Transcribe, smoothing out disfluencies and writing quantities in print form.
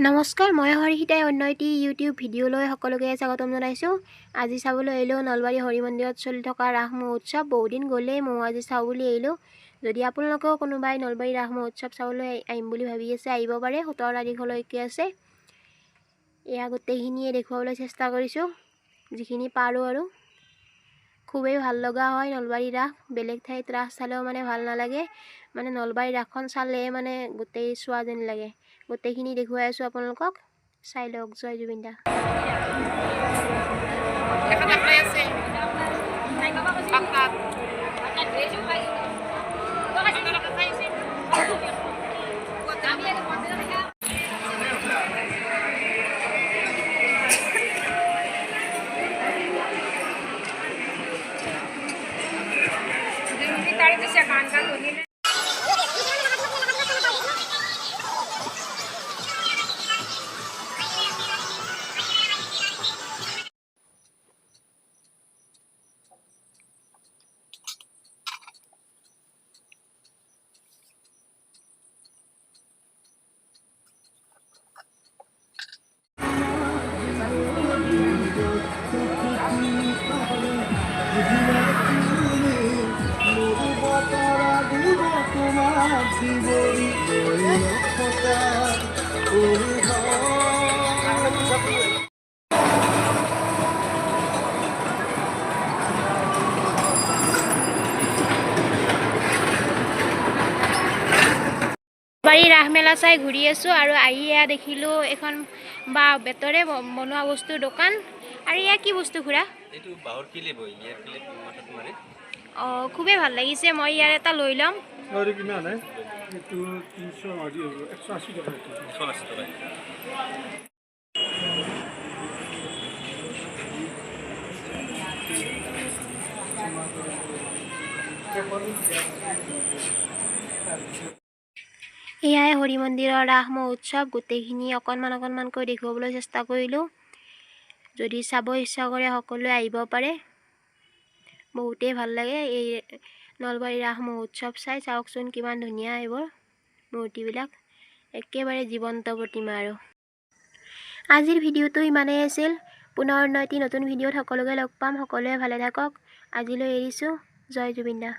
নমস্কাৰ, মই হৰিহিতাই অন্য এটি ইউটিউব ভিডিঅ'লৈ সকলোকে স্বাগতম জনাইছোঁ। আজি চাবলৈ আহিলোঁ নলবাৰী হৰি মন্দিৰত চলি থকা ৰাস মহোৎসৱ। বহুদিন গ'লেই মই আজি চাওঁ বুলি আহিলোঁ। যদি আপোনালোকেও কোনোবাই নলবাৰী ৰাস মহোৎসৱ চাবলৈ আহিম বুলি ভাবি আছে, আহিব পাৰে। 17 তাৰিখলৈকে আছে। এয়া গোটেইখিনিয়ে দেখুৱাবলৈ চেষ্টা কৰিছোঁ, যিখিনি পাৰোঁ আৰু। খুবেই ভাল লগা হয় নলবাৰী ৰাস। বেলেগ ঠাইত ৰাস চালেও ভাল নালাগে, নলবাৰী ৰাসখন চালে গোটেই চোৱা যেন লাগে। গোটেইখিনি দেখুৱাই আছোঁ আপোনালোকক, চাই লওক। জয় জুবিন দা। নলবাৰী ৰাস মেলা চাই ঘূৰি আছোঁ আৰু আহি এয়া দেখিলোঁ এখন বেতৰে বনোৱা বস্তুৰ দোকান। আৰু এয়া কি বস্তু খুৰা? অঁ, খুবেই ভাল লাগিছে। মই ইয়াৰ এটা লৈ ল'ম। এয়াই হৰি মন্দিৰৰ ৰাস মহোৎসৱ। গোটেইখিনি অকণমানকৈ দেখুৱাবলৈ চেষ্টা কৰিলোঁ। যদি চাব ইচ্ছা কৰে সকলোৱে আহিব পাৰে। বহুতেই ভাল লাগে এই নলবাৰী ৰাস মহোৎসৱ চাই। চাওকচোন কিমান ধুনীয়া এইবোৰ মূৰ্তিবিলাক, একেবাৰে জীৱন্ত প্ৰতিমা। আৰু আজিৰ ভিডিঅ'টো ইমানেই আছিল। পুনৰ অন্য এটি নতুন ভিডিঅ'ত সকলোকে লগ পাম। সকলোৱে ভালে থাকক। আজিলৈ এৰিছোঁ। জয় জুবিন দা।